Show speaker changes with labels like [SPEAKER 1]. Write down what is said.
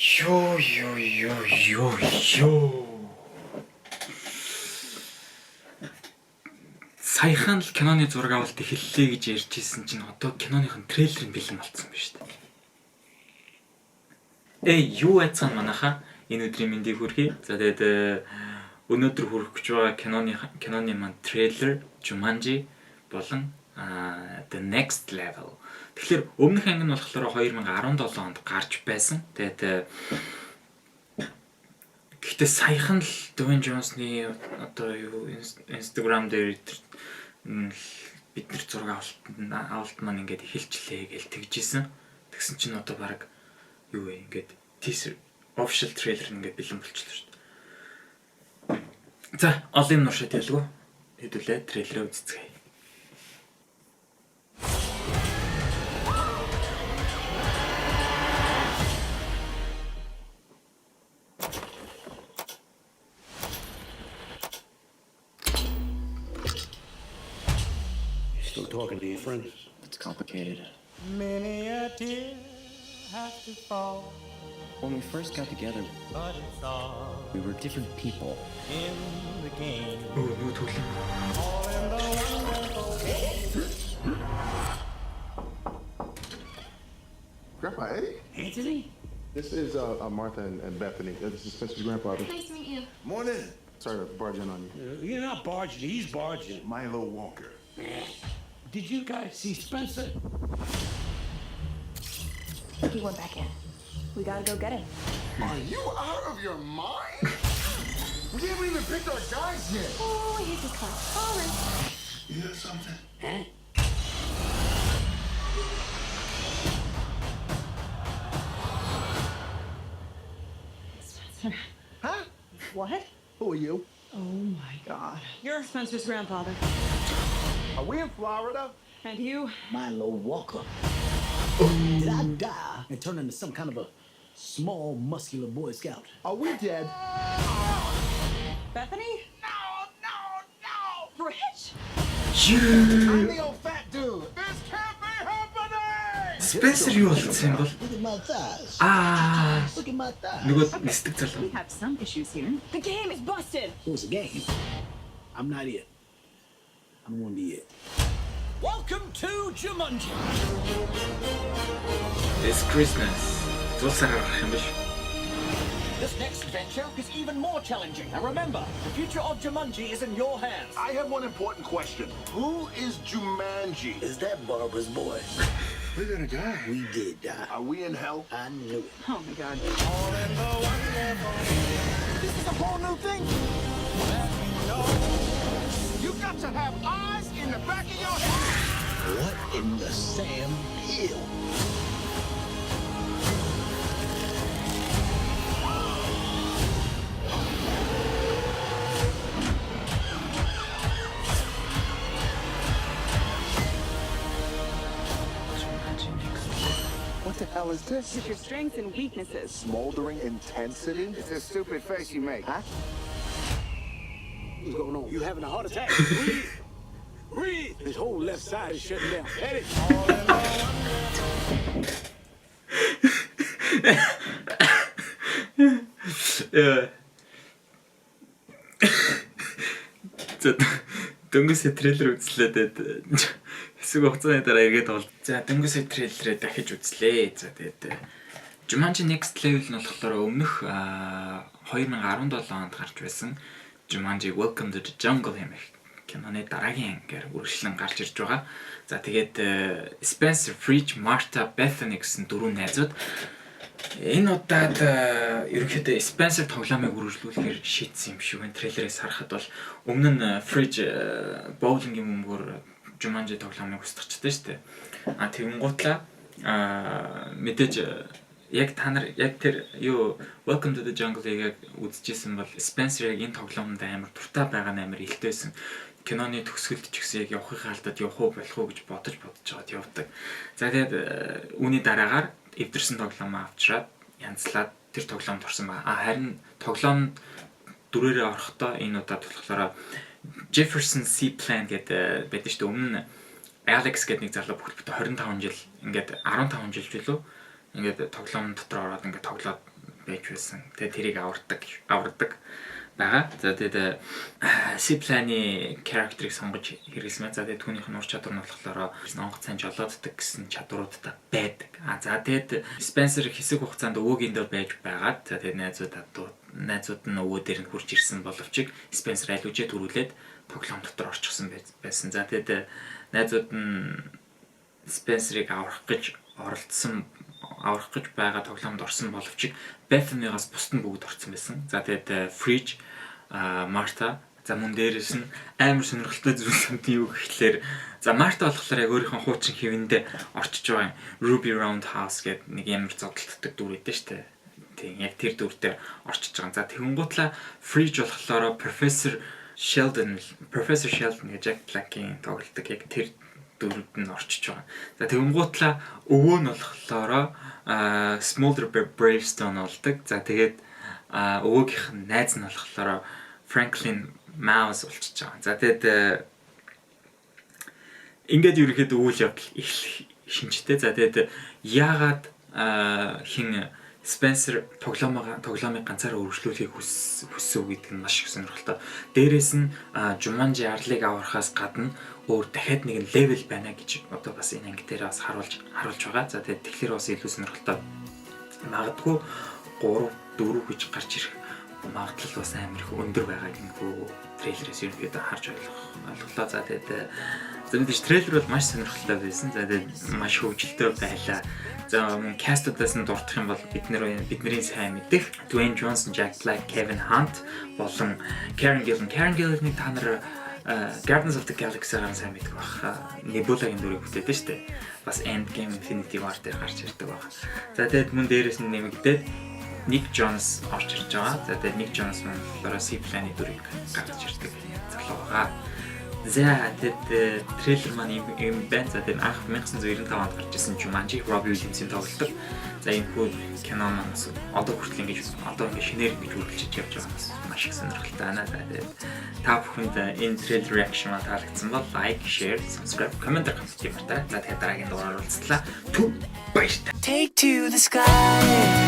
[SPEAKER 1] Ёо. Саяхан л киноны зураг авалт эхэллээ гэж ярьж ирсэн чинь одоо киноныхын трейлерын бэлэн болцсон байна шүү дээ. Юу айцсан манайха энэ өдрийн мэндийг хүргэе. За тэгээд өнөөдөр хүрэх гэж байгаа киноны маань трейлер Jumanji болон The Next Level. Тэгэхээр өмнөх анги нь болохоор 2017 онд гарч байсан. Тэгээд гэхдээ саяхан л Dwayne Johnson-ы одоо юу Instagram дээр бид нар зураг авалт маань ингээд эхэлчлээ гэж тэгжсэн. Тэгсэн чинь одоо баг юу вэ ингээд teaser official trailer ингээд бэлэн болчихлоо шүү дээ. За, олон юм нуршаад ялгүй. Хэдүүлээ трейлерээ үзцгээе.
[SPEAKER 2] Still talking to your friends?
[SPEAKER 3] It's complicated.
[SPEAKER 4] Many a tear has to fall,
[SPEAKER 3] When we first got together,
[SPEAKER 4] but it's all
[SPEAKER 3] we were different people.
[SPEAKER 4] in the game.
[SPEAKER 1] Нүү түлэн.
[SPEAKER 4] All in the wonderful game.
[SPEAKER 5] Grandpa Eddie?
[SPEAKER 2] Anthony?
[SPEAKER 5] This is Martha and Bethany. This is Spencer's grandfather.
[SPEAKER 6] Nice to meet you.
[SPEAKER 5] Morning. Sorry to barge in on you.
[SPEAKER 2] You're not barging, he's barging.
[SPEAKER 5] Milo Walker.
[SPEAKER 2] Did you guys see Spencer?
[SPEAKER 6] He went back in. We gotta go get him.
[SPEAKER 5] Are you out of your mind? We haven't even picked our guys yet.
[SPEAKER 6] Oh, I hate this car. All right.
[SPEAKER 5] You hear something?
[SPEAKER 2] Huh?
[SPEAKER 6] Spencer.
[SPEAKER 5] Huh?
[SPEAKER 6] What?
[SPEAKER 5] Who are you?
[SPEAKER 6] Oh my God. You're Spencer's grandfather.
[SPEAKER 5] Are we in Florida?
[SPEAKER 6] And you?
[SPEAKER 2] Milo Walker. Did I die and turn into some kind of a small, muscular Boy Scout?
[SPEAKER 5] Are we dead?
[SPEAKER 6] Bethany?
[SPEAKER 5] No!
[SPEAKER 6] Rich?
[SPEAKER 5] I'm the old fat dude. This can't be happening!
[SPEAKER 1] Spencer юу болсон юм бол?
[SPEAKER 2] Look at my thighs. Look at my thighs.
[SPEAKER 1] Нөгөө нисдэг залуу.
[SPEAKER 6] We have some issues here. The game is busted.
[SPEAKER 2] It was a game. I'm not it. I don't want to be it.
[SPEAKER 7] Welcome to Jumanji.
[SPEAKER 1] It's Christmas. Зулсаар гарах юм биш.
[SPEAKER 7] This next adventure is even more challenging. Now remember, the future of Jumanji is in your hands.
[SPEAKER 5] I have one important question. Who is Jumanji?
[SPEAKER 2] Is that Barbara's boy?
[SPEAKER 5] We're gonna die.
[SPEAKER 2] We did die.
[SPEAKER 5] Are we in hell?
[SPEAKER 2] I knew it.
[SPEAKER 6] Oh my God.
[SPEAKER 4] All in the wonderful game.
[SPEAKER 7] This is a whole new thing.
[SPEAKER 4] Let me know.
[SPEAKER 5] You got to have eyes in the back of your head.
[SPEAKER 2] What in the Sam Hill?
[SPEAKER 5] What the hell is this?
[SPEAKER 6] It's your strengths and weaknesses.
[SPEAKER 5] Smoldering intensity? It's a stupid face you make. Huh?
[SPEAKER 2] What's going on?
[SPEAKER 7] You having a heart attack?
[SPEAKER 2] Breathe. Breathe. His whole left side is shutting down. Eddie.
[SPEAKER 1] За дөнгөсөө трейлер үзлээ тэгээд хэсэг хугацааны дараа эргээд бол. За дөнгөсөө трейлерээ дахиж үзлээ. За тэгээд Jumanji Next Level нь болохоор өмнөх 2017 онд гарч байсан Jumanji Welcome to the Jungle хэмээх киноны дараагийн ангиар үргэлжлэн гарч ирж байгаа. За тэгээд Spencer, Fridge, Martha, Bethany гэсэн дөрвөн найзууд энэ удаад ерөнхийдөө Spencer тоглоомыг үргэлжлүүлэхээр шийдсэн юм шиг байна. Трейлерээс харахад бол өмнө нь Fridge боулингийн бөмбөр Jumanji тоглоомыг устгачдаг шүү дээ. Тэгэнгуутлаа мэдээж яг та нар яг тэр юу Welcome to the Jungle-ыг үзчихсэн бол Spencer яг энэ тоглоомд амар дуртай байгаа нь амар илтээсэн. Киноны төгсгөлд ч гэсэн яг явахын хаалтад явах уу болох уу гэж бодож жоод явдаг. За тэгээд үүний дараагаар эвдэрсэн тоглоомоо авчраад янзлаад тэр тоглоомд орсон ба. Харин тоглоом дөрөөрөө орохдоо энэ удаад болохоор Jefferson Seaplan гэдэг байдаг шүү дээ. Өмнө нь Alex гэдэг нэг залуу бүхэлдээ 25 жил ингээд 15 жил ч үлээ ингээд тоглоом дотор ороод ингээд тоглоод байж байсан. Тэгээ тэрийг авардаг байгаа. За тэгээд C-Plan-ы character-ыг сонгож хэрэглэсэн. За тэгээд түүнийх нь ур чадвар нь болохоор онгоц сайн жолооддаг гэсэн чадваруудтай байдаг. За тэгээд Spencer хэсэг хугацаанд өвөөгийн дор байж байгаад за тэгээд найзууд нь өвөө дээр нь хурж ирсэн боловч Spencer аль үжээ төрүүлээд тоглоом дотор орчихсон байсан. За тэгээд найзууд нь Spencer-ыг аврах гэж байгаа тоглоомд орсон боловч Bethany-гаас бусд нь бүгд орсон байсан. За тэгээд Fridge, Martha за мөн дээрээс нь амар сонирхолтой зүйл самтын юу гэхлээр за Martha болохоор яг өөрийнхөө хуучин хэвэндээ орчиж байгаа Ruby Roundhouse гэдэг нэг амар зодтолтдог дүр өгдөө штэ. Тийм яг тэр дүртэй орчиж байгаа. За тэгэнгүүтлээ Fridge болохоор Professor Sheldon гэж Jack Black-ийн тоглолтог яг тэр дүрд нь орчиж байгаа. За тэгэнгүүтлээ өвөө нь болохоор Smolder Bravestone болдог. За тэгээд өвөөгийнх нь найз нь болохоор Franklin Mouse болчихж байгаа. За тэгээд ингээд ерөөхдөө үйл явдал их шинжтэй. За тэгээд яагаад хин Spencer тоглоомыг ганцаараа өргөжлүүлэхийг хүссэн гэдэг нь маш их сонирхолтой. Дээрээс нь Jumanji арлыг аврахаас гадна өөр дахиад нэгэн левел байна гэж одоо бас энэ анги дээр бас харуулж байгаа. За тэгээд тэгэхээр бас илүү сонирхолтой. Магадгүй 3, 4 гэж гарч ирэх магадлал бас амар их өндөр байгааг энэ трейлерээс ерөнхийдөө харж ойлголоо. За тэгээд мэдээж трейлер бол маш сонирхолтой байсан. За тэгээд маш хөвгөлтэй байлаа. За мөн кастуудаас нь дурдах юм бол бидний сайн мэдих Dwayne Johnson, Jack Black, Kevin Hunt болон Karen Gillan-ыг та нар Guardians of the Galaxy-аар сайн мэдэх бах. Nebula-гийн дүрийг бүтээдэн штэ. Бас Endgame, Infinity War дээр гарч ирдэг баг. За тэгээд мөн дээрээс нь нэмэгдээд Nick Jonas орж ирж байгаа. За тэгээд Nick Jonas маань болохоор C-Plan-ы дүрийг гаргаж ирдэг залуу байгаа. За тэгээд трейлер маань юм байна. За тэгээд анх 1995 онд гарч ирсэн Jumanji Robbie Williams-ийн тоглолт. За энэ хүү кино маань одоо хүртэл ингэж шинээр ингэж үргэлжлэж явж байгаа юм маш их сонирхолтой байна. Тэгээд та бүхэнд энэ трейлер reaction маань таалагдсан бол like, share, subscribe, comment хиймээртэй. За тэгээд дараагийн дугаараар уулзлаа. Баярлалаа.
[SPEAKER 8] Take to the sky.